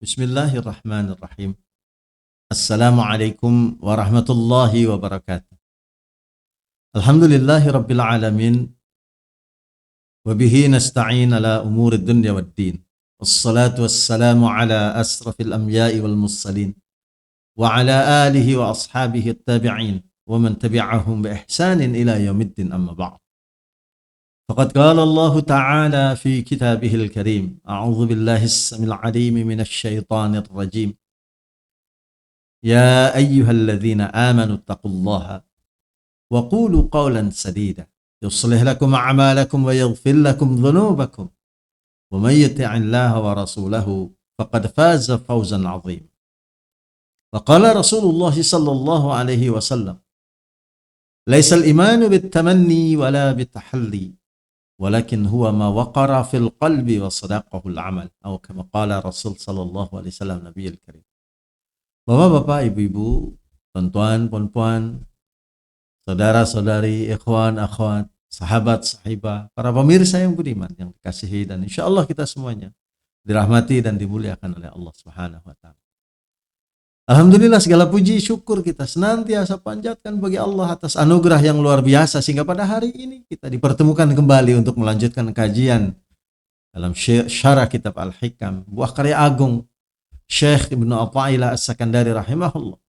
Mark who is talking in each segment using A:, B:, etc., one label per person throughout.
A: Bismillahirrahmanirrahim. Assalamualaikum warahmatullahi wabarakatuh. Alhamdulillahi rabbil alamin. Wabihi nasta'in ala umuri dunya waddin. Wassalatu wassalamu ala asrafil anbiya'i wal mursalin. Wa ala alihi wa ashabihi at-tabi'in. Wa man tabi'ahum bi ihsanin ila yaumiddin amma ba'd. فقد قال الله تعالى في كتابه الكريم أعوذ بالله السميع العليم من الشيطان الرجيم يا أيها الذين آمنوا اتقوا الله وقولوا قولا سديدا يصلح لكم أعمالكم ويغفر لكم ذنوبكم ومن يطع الله ورسوله فقد فاز فوزا عظيما وقال رسول الله صلى الله عليه وسلم ليس الإيمان بالتمني ولا بالتحلي walakin huwa ma waqara fil qalbi wa sadaqahul amal atau kama qala Rasul sallallahu alaihi wasallam Nabiyul Karim. Bapak-bapak, ibu-ibu, tuan-tuan, puan-puan, saudara-saudari, ikhwan, akhwat, sahabat, sahibah, para pemirsa yang budiman yang dikasihi dan insyaallah kita semuanya dirahmati dan dimuliakan oleh Allah Subhanahu wa taala. Alhamdulillah, segala puji syukur kita senantiasa panjatkan bagi Allah atas anugerah yang luar biasa sehingga pada hari ini kita dipertemukan kembali untuk melanjutkan kajian dalam syarah kitab Al-Hikam, buah karya agung Syekh Ibnu Athaillah As-Sakandari rahimahullah.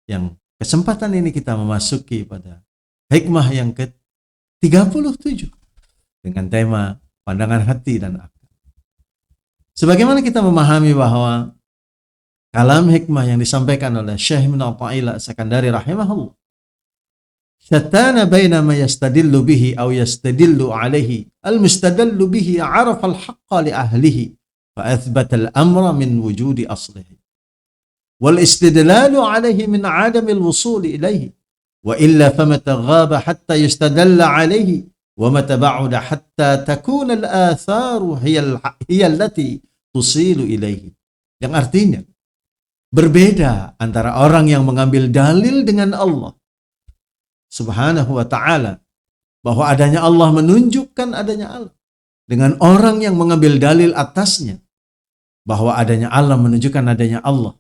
A: Yang kesempatan ini kita memasuki pada hikmah yang ke-37 dengan tema pandangan hati dan akal. Sebagaimana kita memahami bahwa kalam hikmah yang disampaikan oleh Syekh Ibnu Athaillah As-Sakandari rahimahullah syattana baina ma yastadillu bihi aw yastadillu alayhi al-mustadallu bihi arafa al-haqqa li ahlihi fa athbata al-amra min wujudi aslihi wal istidlalu alayhi min adami al-wusul ilayhi wa illa famata ghaba hatta yustadalla alayhi wa mata ba'uda hatta takuna al-atharu hiya allati tusilu ilayhi. Yang artinya berbeda antara orang yang mengambil dalil dengan Allah Subhanahu wa ta'ala bahwa adanya Allah, menunjukkan adanya Allah, dengan orang yang mengambil dalil atasnya bahwa adanya Allah, menunjukkan adanya Allah.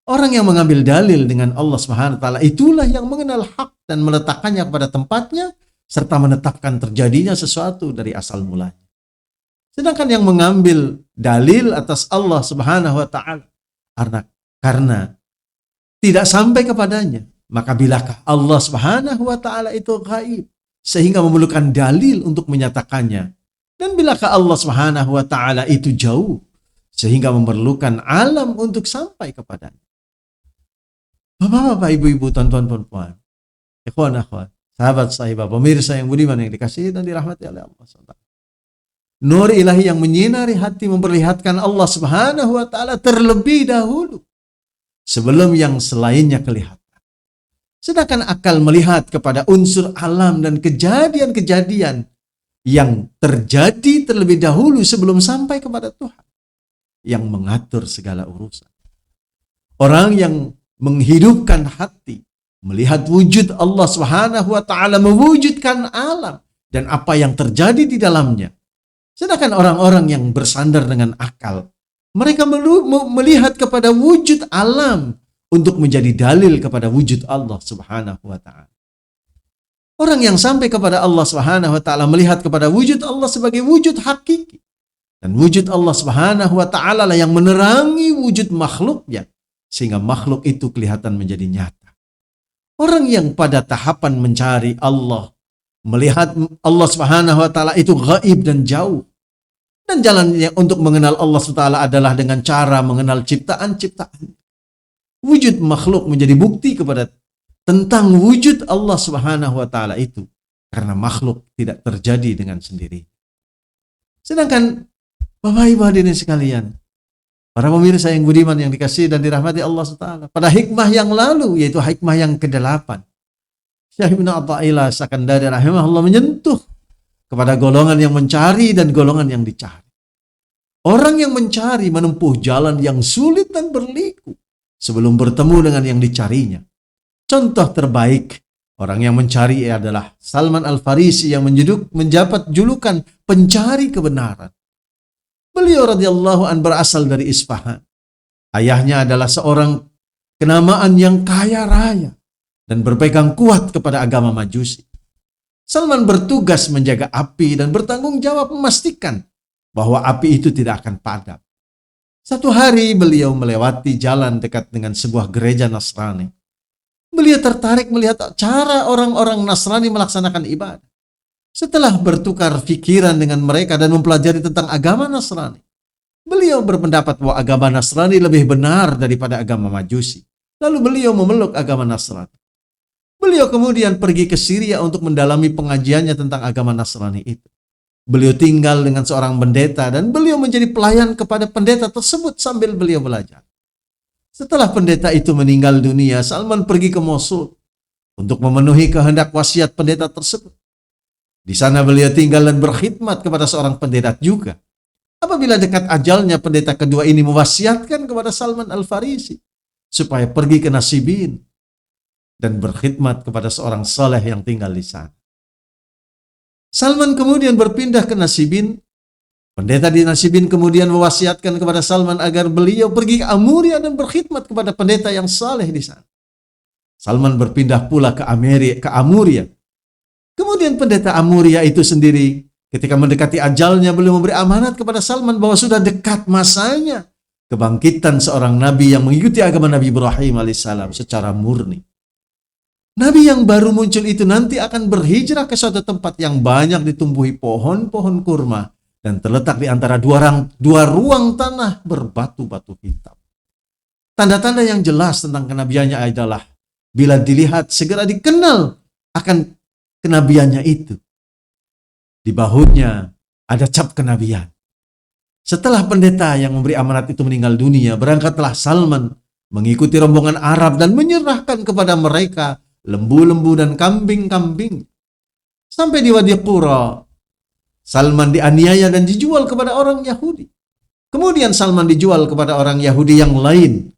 A: Orang yang mengambil dalil dengan Allah Subhanahu wa ta'ala itulah yang mengenal hak dan meletakkannya pada tempatnya serta menetapkan terjadinya sesuatu dari asal mulanya. Sedangkan yang mengambil dalil atas Allah Subhanahu wa ta'ala karena tidak sampai kepadanya, maka bilakah Allah Subhanahu wa ta'ala itu gaib sehingga memerlukan dalil untuk menyatakannya, dan bilakah Allah Subhanahu wa ta'ala itu jauh sehingga memerlukan alam untuk sampai kepadanya. Bapak-bapak, ibu-ibu, tuan-tuan, puan-puan, ikhwan, akhwat, sahabat, sahibah, pemirsa yang budiman yang dikasihi dan dirahmati oleh Allah SWT. Nur ilahi yang menyinari hati memperlihatkan Allah Subhanahu wa ta'ala terlebih dahulu sebelum yang selainnya kelihatan. Sedangkan akal melihat kepada unsur alam dan kejadian-kejadian yang terjadi terlebih dahulu sebelum sampai kepada Tuhan yang mengatur segala urusan. Orang yang menghidupkan hati melihat wujud Allah Subhanahu wa ta'ala, mewujudkan alam dan apa yang terjadi di dalamnya. Sedangkan orang-orang yang bersandar dengan akal, mereka melihat kepada wujud alam untuk menjadi dalil kepada wujud Allah Subhanahu wa ta'ala. Orang yang sampai kepada Allah Subhanahu wa ta'ala melihat kepada wujud Allah sebagai wujud hakiki. Dan wujud Allah Subhanahu wa ta'ala lah yang menerangi wujud makhluknya sehingga makhluk itu kelihatan menjadi nyata. Orang yang pada tahapan mencari Allah, melihat Allah Subhanahu wa ta'ala itu gaib dan jauh. Dan jalannya untuk mengenal Allah SWT adalah dengan cara mengenal ciptaan-ciptaan. Wujud makhluk menjadi bukti kepada tentang wujud Allah Subhanahu wa ta'ala itu. Karena makhluk tidak terjadi dengan sendiri. Sedangkan Bapak Ibu hadirin sekalian, para pemirsa yang budiman yang dikasihi dan dirahmati Allah SWT, pada hikmah yang lalu, yaitu hikmah yang ke-8, Syekh Ibnu Athaillah As-Sakandari rahimahullah menyentuh kepada golongan yang mencari dan golongan yang dicari. Orang yang mencari menempuh jalan yang sulit dan berliku sebelum bertemu dengan yang dicarinya. Contoh terbaik orang yang mencari adalah Salman Al-Farisi yang menjabat julukan pencari kebenaran. Beliau radhiyallahu an berasal dari Isfahan. Ayahnya adalah seorang kenamaan yang kaya raya dan berpegang kuat kepada agama Majusi. Salman bertugas menjaga api dan bertanggung jawab memastikan bahwa api itu tidak akan padam. Satu hari beliau melewati jalan dekat dengan sebuah gereja Nasrani. Beliau tertarik melihat cara orang-orang Nasrani melaksanakan ibadah. Setelah bertukar pikiran dengan mereka dan mempelajari tentang agama Nasrani, beliau berpendapat bahwa agama Nasrani lebih benar daripada agama Majusi. Lalu beliau memeluk agama Nasrani. Beliau kemudian pergi ke Syria untuk mendalami pengajiannya tentang agama Nasrani itu. Beliau tinggal dengan seorang pendeta dan beliau menjadi pelayan kepada pendeta tersebut sambil beliau belajar. Setelah pendeta itu meninggal dunia, Salman pergi ke Mosul untuk memenuhi kehendak wasiat pendeta tersebut. Di sana beliau tinggal dan berkhidmat kepada seorang pendeta juga. Apabila dekat ajalnya, pendeta kedua ini mewasiatkan kepada Salman Al-Farisi supaya pergi ke Nasibin dan berkhidmat kepada seorang saleh yang tinggal di sana. Salman kemudian berpindah ke Nasibin. Pendeta di Nasibin kemudian mewasiatkan kepada Salman agar beliau pergi ke Amuria dan berkhidmat kepada pendeta yang saleh di sana. Salman berpindah pula ke Amuria. Kemudian pendeta Amuria itu sendiri ketika mendekati ajalnya, beliau memberi amanat kepada Salman bahwa sudah dekat masanya kebangkitan seorang nabi yang mengikuti agama Nabi Ibrahim alaihissalam secara murni. Nabi yang baru muncul itu nanti akan berhijrah ke suatu tempat yang banyak ditumbuhi pohon-pohon kurma dan terletak di antara dua ruang tanah berbatu-batu hitam. Tanda-tanda yang jelas tentang kenabiannya adalah bila dilihat segera dikenal akan kenabiannya itu. Di bahunya ada cap kenabian. Setelah pendeta yang memberi amanat itu meninggal dunia, berangkatlah Salman mengikuti rombongan Arab dan menyerahkan kepada mereka lembu-lembu dan kambing-kambing. Sampai di Wadi Qura, Salman dianiaya dan dijual kepada orang Yahudi. Kemudian Salman dijual kepada orang Yahudi yang lain.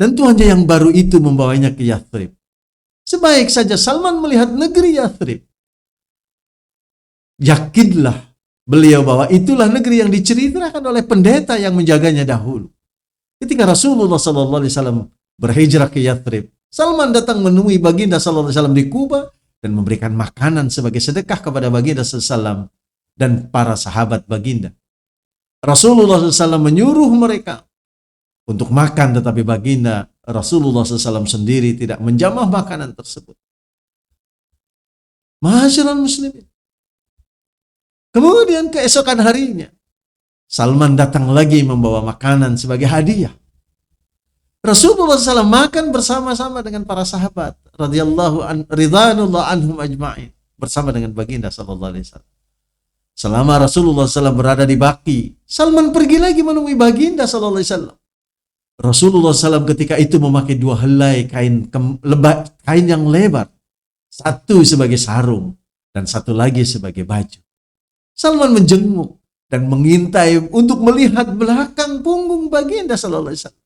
A: Dan tuannya yang baru itu membawanya ke Yathrib. Sebaik saja Salman melihat negeri Yathrib, yakinlah beliau bahwa itulah negeri yang diceritakan oleh pendeta yang menjaganya dahulu. Ketika Rasulullah SAW berhijrah ke Yathrib, Salman datang menemui baginda SAW di Kuba dan memberikan makanan sebagai sedekah kepada baginda SAW dan para sahabat baginda. Rasulullah SAW menyuruh mereka untuk makan, tetapi baginda Rasulullah SAW sendiri tidak menjamah makanan tersebut. Ma'asyiral muslimin. Kemudian keesokan harinya, Salman datang lagi membawa makanan sebagai hadiah. Rasulullah SAW makan bersama-sama dengan para sahabat ridwanullah anhum ajma'in, bersama dengan baginda sallallahu alaihi wasallam. Selama Rasulullah SAW berada di Baqi, Salman pergi lagi menemui baginda sallallahu alaihi wasallam. Rasulullah SAW ketika itu memakai dua helai kain yang lebar, satu sebagai sarung dan satu lagi sebagai baju. Salman menjenguk dan mengintai untuk melihat belakang punggung baginda sallallahu alaihi wasallam.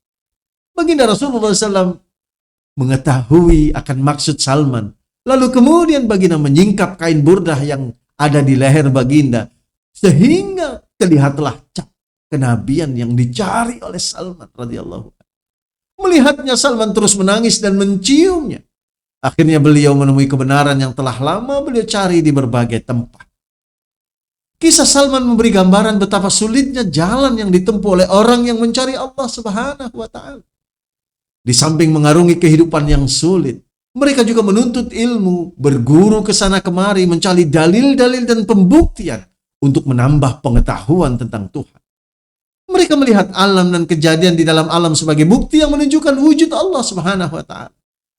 A: Baginda Rasulullah SAW mengetahui akan maksud Salman. Lalu kemudian baginda menyingkap kain burdah yang ada di leher baginda sehingga terlihatlah cap kenabian yang dicari oleh Salman radhiyallahu anhu. Melihatnya Salman terus menangis dan menciumnya. Akhirnya beliau menemui kebenaran yang telah lama beliau cari di berbagai tempat. Kisah Salman memberi gambaran betapa sulitnya jalan yang ditempuh oleh orang yang mencari Allah Subhanahu wa taala. Di samping mengarungi kehidupan yang sulit, mereka juga menuntut ilmu, berguru ke sana kemari, mencari dalil-dalil dan pembuktian untuk menambah pengetahuan tentang Tuhan. Mereka melihat alam dan kejadian di dalam alam sebagai bukti yang menunjukkan wujud Allah Subhanahu wa taala.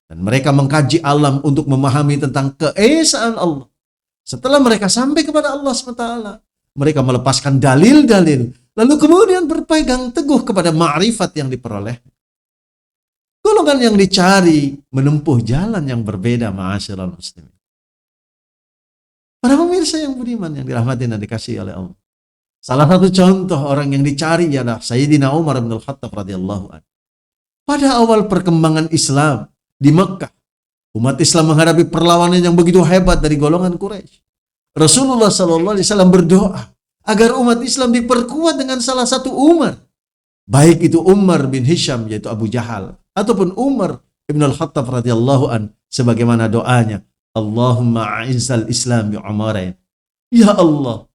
A: Dan mereka mengkaji alam untuk memahami tentang keesaan Allah. Setelah mereka sampai kepada Allah SWT, mereka melepaskan dalil-dalil, lalu kemudian berpegang teguh kepada ma'rifat yang diperoleh. Golongan yang dicari menempuh jalan yang berbeda, ma'asyiral muslimin. Para pemirsa yang budiman yang dirahmati dan dikasihi oleh Allah. Salah satu contoh orang yang dicari adalah Sayyidina Umar bin Al-Khattab radhiyallahu anhu. Pada awal perkembangan Islam di Mekah, umat Islam menghadapi perlawanan yang begitu hebat dari golongan Quraisy. Rasulullah SAW berdoa agar umat Islam diperkuat dengan salah satu Umar. Baik itu Umar bin Hisham, yaitu Abu Jahal, ataupun Umar Ibn al-Khattab radhiyallahu an, sebagaimana doanya, Allahumma a'izzal Islam bi Umarain. Ya Allah,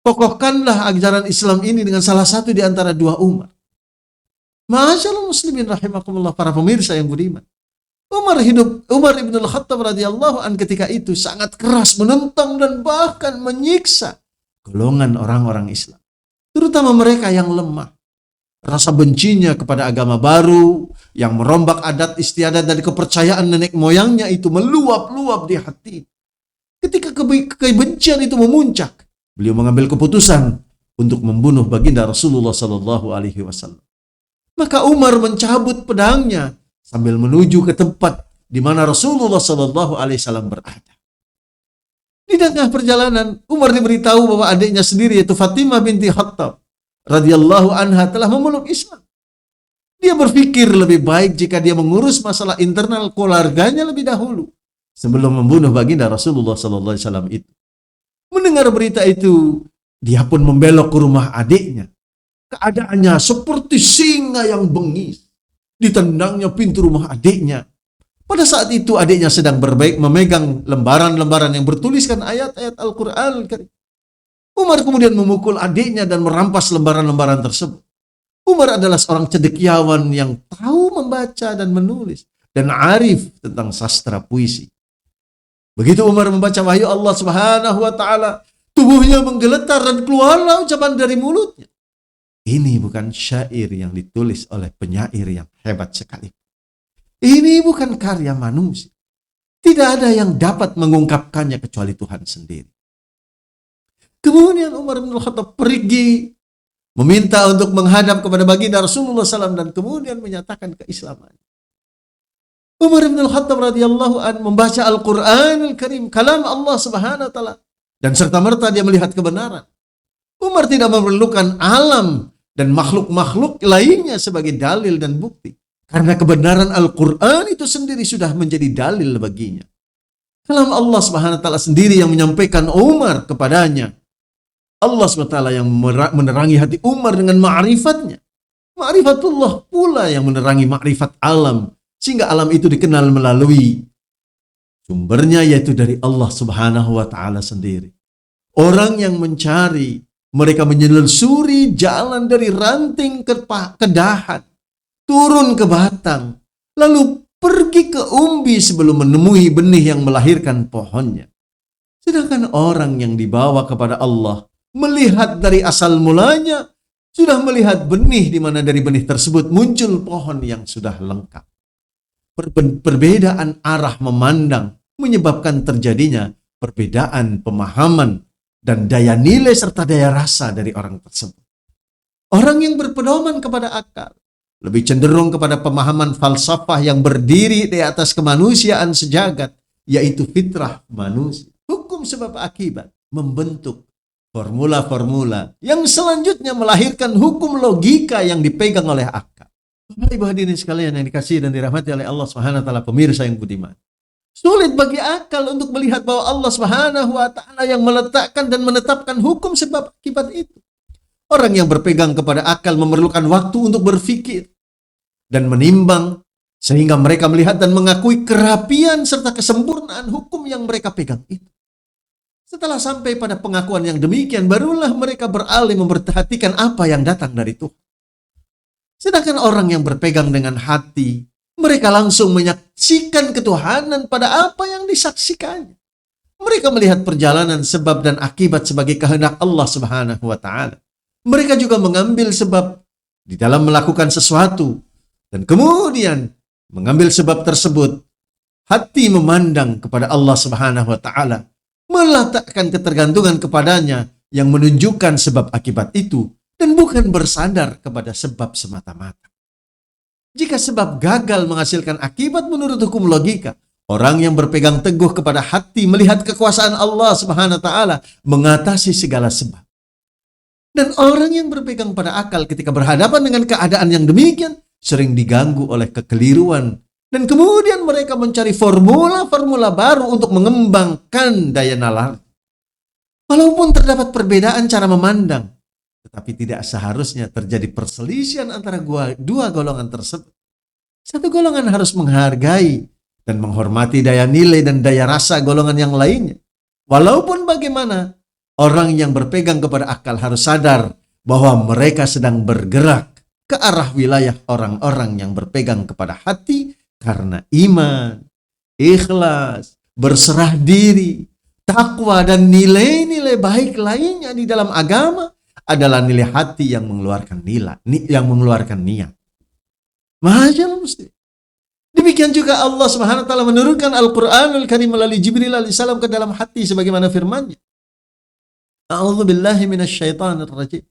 A: kokohkanlah ajaran Islam ini dengan salah satu di antara dua Umar. Masyaallah muslimin rahimakumullah, para pemirsa yang budiman. Umar Ibn al-Khattab radhiyallahu an ketika itu sangat keras menentang dan bahkan menyiksa golongan orang-orang Islam, terutama mereka yang lemah. Rasa bencinya kepada agama baru yang merombak adat istiadat dari kepercayaan nenek moyangnya itu meluap-luap di hati. Ketika kebencian itu memuncak, beliau mengambil keputusan untuk membunuh baginda Rasulullah sallallahu alaihi wasallam. Maka Umar mencabut pedangnya sambil menuju ke tempat di mana Rasulullah sallallahu alaihi wasallam berada. Di tengah perjalanan, Umar diberitahu bahwa adiknya sendiri, yaitu Fatimah binti Khattab radhiyallahu anha, telah memeluk Islam. Dia berpikir lebih baik jika dia mengurus masalah internal keluarganya lebih dahulu sebelum membunuh baginda Rasulullah sallallahu alaihi wasallam itu. Mendengar berita itu, dia pun membelok ke rumah adiknya. Keadaannya seperti singa yang bengis. Ditendangnya pintu rumah adiknya. Pada saat itu adiknya sedang memegang lembaran-lembaran yang bertuliskan ayat-ayat Al-Quran. Umar kemudian memukul adiknya dan merampas lembaran-lembaran tersebut. Umar adalah seorang cendekiawan yang tahu membaca dan menulis dan arif tentang sastra puisi. Begitu Umar membaca wahyu Allah Subhanahu wa taala, tubuhnya menggeletar dan keluarlah ucapan dari mulutnya. Ini bukan syair yang ditulis oleh penyair yang hebat sekali. Ini bukan karya manusia. Tidak ada yang dapat mengungkapkannya kecuali Tuhan sendiri. Kemudian Umar bin Khattab pergi meminta untuk menghadap kepada baginda Rasulullah SAW dan kemudian menyatakan keislaman. Umar bin Khattab radhiyallahu an membaca Al-Quran Al-Karim, kalam Allah Subhanahu wa taala, dan serta-merta dia melihat kebenaran. Umar tidak memerlukan alam dan makhluk-makhluk lainnya sebagai dalil dan bukti. Karena kebenaran Al-Quran itu sendiri sudah menjadi dalil baginya. Kalam Allah Subhanahu wa taala sendiri yang menyampaikan Umar kepadanya. Allah Subhanahu wa taala yang menerangi hati Umar dengan ma'rifatnya. Ma'rifatullah pula yang menerangi ma'rifat alam, sehingga alam itu dikenal melalui sumbernya, yaitu dari Allah Subhanahu wa taala sendiri. Orang yang mencari, mereka menyelusuri jalan dari ranting ke dahan, turun ke batang, lalu pergi ke umbi sebelum menemui benih yang melahirkan pohonnya. Sedangkan orang yang dibawa kepada Allah melihat dari asal mulanya, sudah melihat benih di mana dari benih tersebut muncul pohon yang sudah lengkap. Perbedaan arah memandang menyebabkan terjadinya perbedaan pemahaman dan daya nilai serta daya rasa dari orang tersebut. Orang yang berpedoman kepada akal lebih cenderung kepada pemahaman falsafah yang berdiri di atas kemanusiaan sejagat, yaitu fitrah manusia. Hukum sebab akibat membentuk formula-formula yang selanjutnya melahirkan hukum logika yang dipegang oleh akal. Bapak Ibu hadirin sekalian yang dikasihi dan dirahmati oleh Allah Subhanahu wa taala, pemirsa yang budiman. Sulit bagi akal untuk melihat bahwa Allah Subhanahu wa taala yang meletakkan dan menetapkan hukum sebab akibat itu. Orang yang berpegang kepada akal memerlukan waktu untuk berpikir dan menimbang sehingga mereka melihat dan mengakui kerapian serta kesempurnaan hukum yang mereka pegang itu. Setelah sampai pada pengakuan yang demikian, barulah mereka beralih memperhatikan apa yang datang dari Tuhan. Sedangkan orang yang berpegang dengan hati, mereka langsung menyaksikan ketuhanan pada apa yang disaksikannya. Mereka melihat perjalanan sebab dan akibat sebagai kehendak Allah Subhanahu wa taala. Mereka juga mengambil sebab di dalam melakukan sesuatu dan kemudian mengambil sebab tersebut. Hati memandang kepada Allah Subhanahu wa taala, meletakkan ketergantungan kepadanya yang menunjukkan sebab akibat itu dan bukan bersandar kepada sebab semata-mata. Jika sebab gagal menghasilkan akibat menurut hukum logika, orang yang berpegang teguh kepada hati melihat kekuasaan Allah Subhanahu wa taala mengatasi segala sebab. Dan orang yang berpegang pada akal ketika berhadapan dengan keadaan yang demikian sering diganggu oleh kekeliruan dan kemudian mereka mencari formula-formula baru untuk mengembangkan daya nalar. Walaupun terdapat perbedaan cara memandang, tetapi tidak seharusnya terjadi perselisihan antara dua golongan tersebut. Satu golongan harus menghargai dan menghormati daya nilai dan daya rasa golongan yang lainnya. Walaupun bagaimana, orang yang berpegang kepada akal harus sadar bahwa mereka sedang bergerak ke arah wilayah orang-orang yang berpegang kepada hati karena iman, ikhlas, berserah diri, takwa, dan nilai-nilai baik lainnya di dalam agama adalah nilai hati yang mengeluarkan niat. Masyaallah muslim. Demikian juga Allah Subhanahu wa taala menurunkan Al-Qur'anul Karim melalui Jibril alaihissalam ke dalam hati sebagaimana firman-Nya. A'udzu billahi minasyaitonir rajim.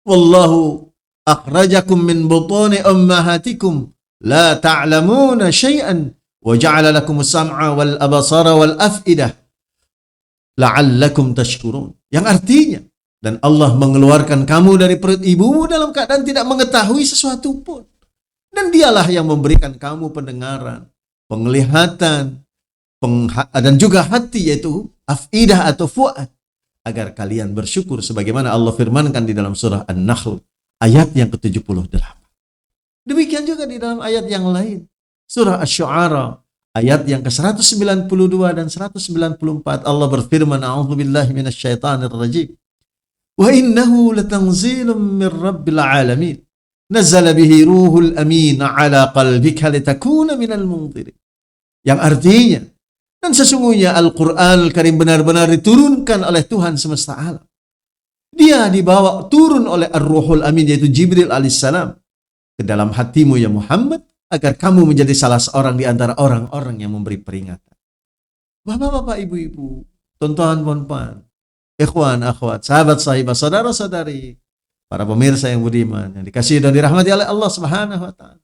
A: Wallahu akhrajakum min butuni ummahatikum la ta'lamuna syai'an wa ja'ala lakumus sam'a wal absara wal af'idah la'allakum tashkurun. Yang artinya, dan Allah mengeluarkan kamu dari perut ibumu dalam keadaan tidak mengetahui sesuatu pun. Dan dialah yang memberikan kamu pendengaran, penglihatan, dan juga hati, yaitu afidah atau fuad, agar kalian bersyukur sebagaimana Allah firmankan di dalam surah An-Nahl ayat yang ke-78. Demikian juga di dalam ayat yang lain, surah Asy-Syu'ara ayat yang ke-192 dan 194, Allah berfirman, a'udzubillahi minasyaitonir rajim. Wa innahu latanzilun min rabbil alamin. Nazzala bihi ruhul amin ala qalbika litakuna minal munzirin. Yang artinya, dan sesungguhnya Al-Quran Al-Karim benar-benar diturunkan oleh Tuhan semesta alam. Dia dibawa turun oleh Ar-Ruhul Amin, yaitu Jibril alaihissalam, ke dalam hatimu ya Muhammad, agar kamu menjadi salah seorang di antara orang-orang yang memberi peringatan. Bapak-bapak, ibu-ibu, tontonan ponpan, ikhwan, akhwat, sahabat, sahibat, saudara-saudari, para pemirsa yang budiman, yang dikasihi dan dirahmati oleh Allah Subhanahu wa taala.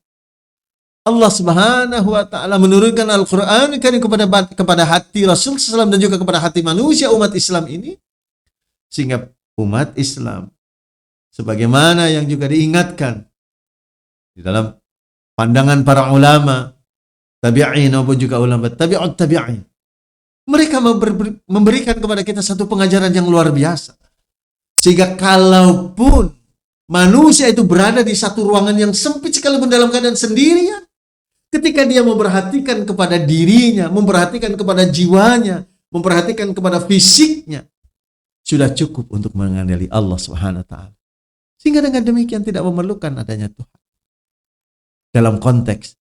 A: Allah Subhanahu wa taala menurunkan Al-Qur'an kepada hati Rasul SAW dan juga kepada hati manusia umat Islam ini, sehingga umat Islam sebagaimana yang juga diingatkan di dalam pandangan para ulama tabi'in maupun juga ulama tabi'ut tabi'in, mereka memberikan kepada kita satu pengajaran yang luar biasa. Sehingga kalaupun manusia itu berada di satu ruangan yang sempit sekalipun dalam keadaan sendirian, ketika dia memperhatikan kepada dirinya, memperhatikan kepada jiwanya, memperhatikan kepada fisiknya, sudah cukup untuk mengandali Allah Subhanahu wa taala. Sehingga dengan demikian tidak memerlukan adanya Tuhan. Dalam konteks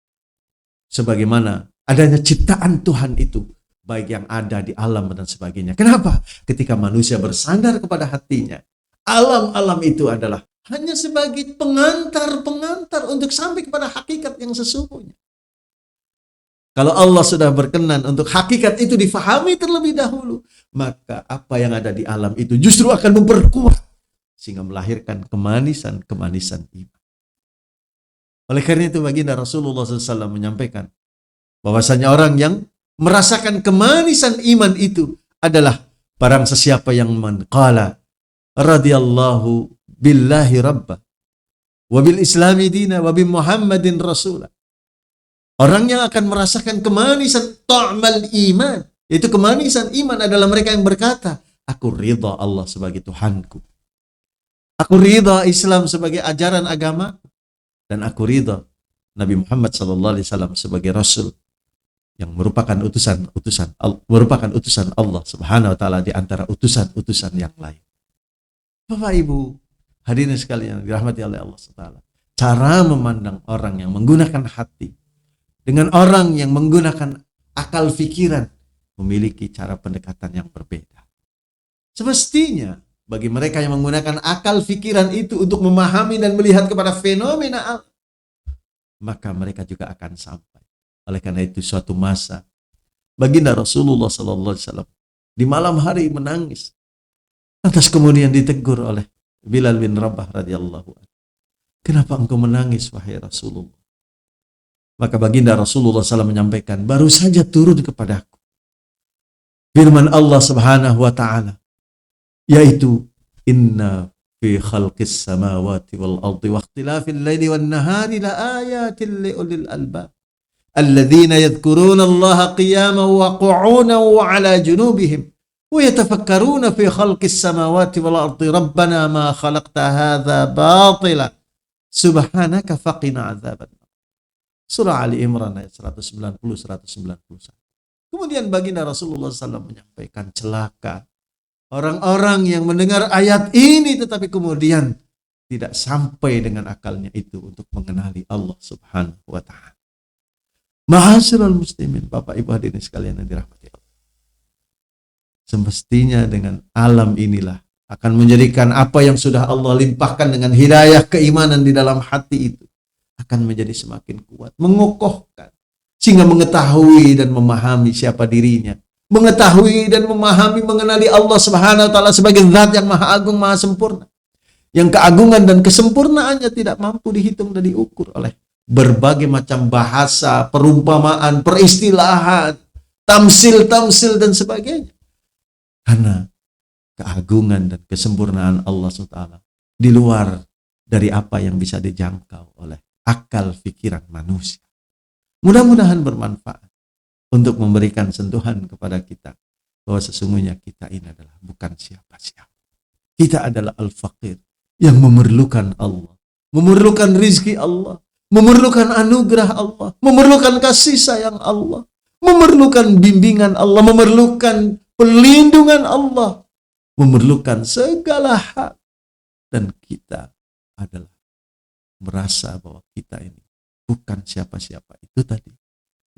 A: sebagaimana adanya ciptaan Tuhan itu, baik yang ada di alam dan sebagainya. Kenapa? Ketika manusia bersandar kepada hatinya, alam-alam itu adalah hanya sebagai pengantar untuk sampai kepada hakikat yang sesungguhnya. Kalau Allah sudah berkenan untuk hakikat itu difahami terlebih dahulu, maka apa yang ada di alam itu justru akan memperkuat sehingga melahirkan kemanisan iman. Oleh karena itu baginda Rasulullah SAW menyampaikan bahwasanya orang yang merasakan kemanisan iman itu adalah barang sesiapa yang qala radhiyallahu billahi rabba wa bil islami dina wa bi Muhammadin rasulah. Orang yang akan merasakan kemanisan ta'mal iman, yaitu kemanisan iman adalah mereka yang berkata, aku ridha Allah sebagai Tuhanku, aku ridha Islam sebagai ajaran agama, dan aku ridha Nabi Muhammad SAW sebagai Rasul yang merupakan utusan Allah Subhanahu wa taala di antara utusan-utusan yang lain. Bapak Ibu, hadirin sekalian dirahmati oleh Allah Subhanahu wa taala. Cara memandang orang yang menggunakan hati dengan orang yang menggunakan akal pikiran memiliki cara pendekatan yang berbeda. Semestinya bagi mereka yang menggunakan akal pikiran itu untuk memahami dan melihat kepada fenomena alam, maka mereka juga akan sampai. Oleh karena itu suatu masa baginda Rasulullah SAW di malam hari menangis. Lantas kemudian ditegur oleh Bilal bin Rabah radhiyallahu anhu. Kenapa engkau menangis wahai Rasulullah? Maka baginda Rasulullah SAW menyampaikan, baru saja turun kepadaku firman Allah Subhanahu wa taala, yaitu inna fi khalqis samawati wal ardi wa ikhtilafil laili wan nahari la ayatin li ulil albab alladzina yadhkuruna Allaha qiyaman wa qu'udan wa 'ala junubihim Wa yatafakkaruna fi khalqis samawati wal ardi rabbana ma khalaqta hadza batila subhanaka faqina adzaban. Surah Ali Imran ayat 190-191. Kemudian baginda Rasulullah SAW menyampaikan, celaka orang-orang yang mendengar ayat ini tetapi kemudian tidak sampai dengan akalnya itu untuk mengenali Allah Subhanahu wa taala. Ma'asyiral muslimin, Bapak Ibu hadirin sekalian yang dirahmati Allah. Semestinya dengan alam inilah akan menjadikan apa yang sudah Allah limpahkan dengan hidayah keimanan di dalam hati itu akan menjadi semakin kuat, mengokohkan, sehingga mengetahui dan memahami siapa dirinya, mengetahui dan memahami, mengenali Allah Subhanahu wa taala sebagai zat yang maha agung, maha sempurna, yang keagungan dan kesempurnaannya tidak mampu dihitung dan diukur oleh berbagai macam bahasa, perumpamaan, peristilahan, tamsil dan sebagainya. Karena keagungan dan kesempurnaan Allah SWT di luar dari apa yang bisa dijangkau oleh akal pikiran manusia. Mudah-mudahan bermanfaat untuk memberikan sentuhan kepada kita bahwa sesungguhnya kita ini adalah bukan siapa-siapa. Kita adalah al-faqir yang memerlukan Allah, memerlukan rizki Allah, memerlukan anugerah Allah, memerlukan kasih sayang Allah, memerlukan bimbingan Allah, memerlukan perlindungan Allah, memerlukan segala hal. Dan kita adalah merasa bahwa kita ini bukan siapa-siapa itu tadi.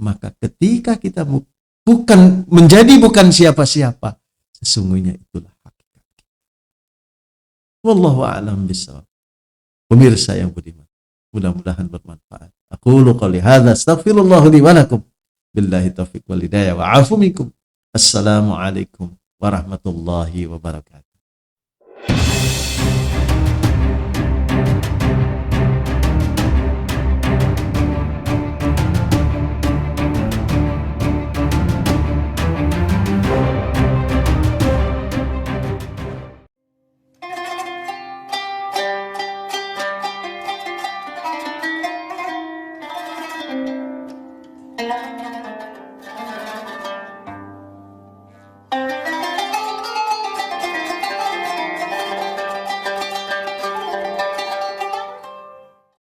A: Maka ketika kita bukan siapa-siapa, sesungguhnya itulah hakikat kita. Wallahu a'lam bishawab. Pemirsa yang budiman, mudah-mudahan bermanfaat. Aqulu qouli hadza astaghfirullah li wa lakum. Billahi taufiq wal hidayah wa 'afu minkum. Assalamualaikum warahmatullahi wabarakatuh.